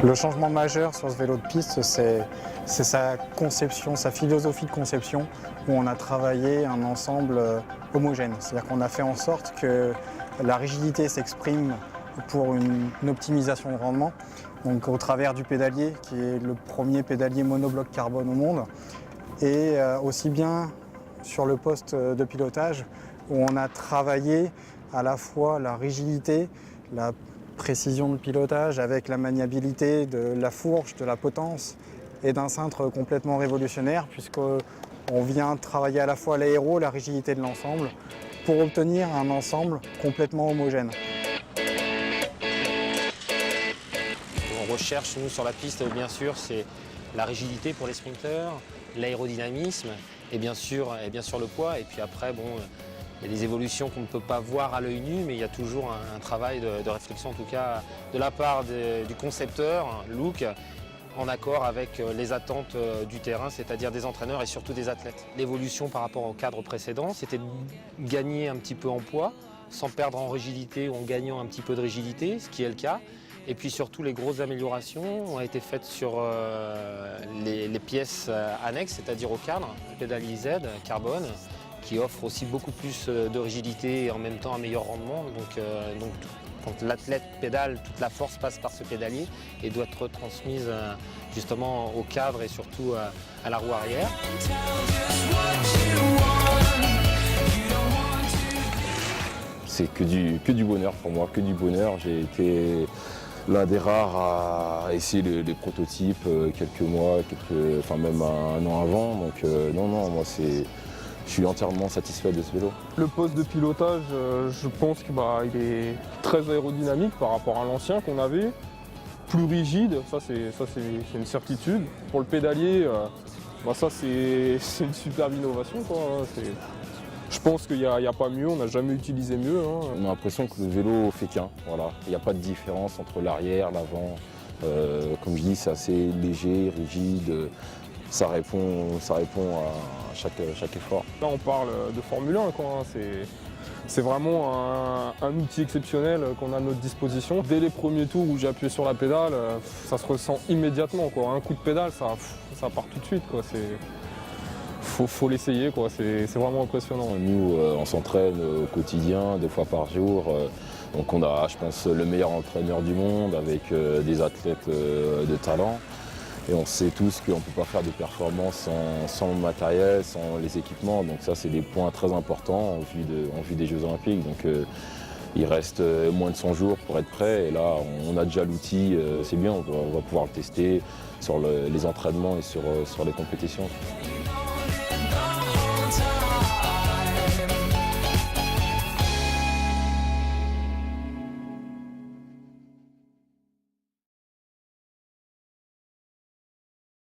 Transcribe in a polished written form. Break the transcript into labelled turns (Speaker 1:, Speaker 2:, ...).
Speaker 1: Le changement majeur sur ce vélo de piste, c'est sa conception, sa philosophie de conception, où on a travaillé un ensemble homogène. C'est-à-dire qu'on a fait en sorte que la rigidité s'exprime pour une optimisation de rendement, donc au travers du pédalier, qui est le premier pédalier monobloc carbone au monde, et aussi bien sur le poste de pilotage, où on a travaillé à la fois la rigidité, la précision de pilotage avec la maniabilité de la fourche, de la potence et d'un cintre complètement révolutionnaire, puisqu'on vient travailler à la fois l'aéro, la rigidité de l'ensemble, pour obtenir un ensemble complètement homogène.
Speaker 2: On recherche, nous, sur la piste, bien sûr, c'est la rigidité pour les sprinteurs, l'aérodynamisme et bien sûr le poids. Et puis après, bon, il y a des évolutions qu'on ne peut pas voir à l'œil nu, mais il y a toujours un travail de réflexion, en tout cas, de la part du concepteur, Look, en accord avec les attentes du terrain, c'est-à-dire des entraîneurs et surtout des athlètes. L'évolution par rapport au cadre précédent, c'était de gagner un petit peu en poids, sans perdre en rigidité ou en gagnant un petit peu de rigidité, ce qui est le cas. Et puis surtout, les grosses améliorations ont été faites sur les pièces annexes, c'est-à-dire au cadre, le pédalier Z carbone, qui offre aussi beaucoup plus de rigidité et en même temps un meilleur rendement. Donc quand l'athlète pédale, toute la force passe par ce pédalier et doit être transmise justement au cadre et surtout à la roue arrière.
Speaker 3: C'est que du bonheur pour moi, que du bonheur. J'ai été l'un des rares à essayer les prototypes quelques mois, enfin même un an avant. Donc non, moi je suis entièrement satisfait de ce vélo.
Speaker 4: Le poste de pilotage, je pense qu'il est très aérodynamique par rapport à l'ancien qu'on avait. Plus rigide, ça c'est une certitude. Pour le pédalier, ça c'est une superbe innovation, quoi. Je pense qu'il n'y a pas mieux, on n'a jamais utilisé mieux.
Speaker 3: On a l'impression que le vélo fait qu'un, voilà. Il n'y a pas de différence entre l'arrière, l'avant. Comme je dis, c'est assez léger, rigide. Ça répond à chaque effort.
Speaker 4: Là on parle de Formule 1, quoi. C'est vraiment un outil exceptionnel qu'on a à notre disposition. Dès les premiers tours où j'ai appuyé sur la pédale, ça se ressent immédiatement, quoi. Un coup de pédale, ça part tout de suite, quoi. Faut l'essayer, quoi. C'est vraiment impressionnant.
Speaker 3: Nous, on s'entraîne au quotidien, 2 fois par jour. Donc on a, je pense, le meilleur entraîneur du monde avec des athlètes de talent. Et on sait tous qu'on ne peut pas faire de performance sans le matériel, sans les équipements. Donc ça, c'est des points très importants en vue des Jeux Olympiques. Donc il reste moins de 100 jours pour être prêt. Et là, on a déjà l'outil, c'est bien, on va pouvoir le tester sur les entraînements et sur les compétitions.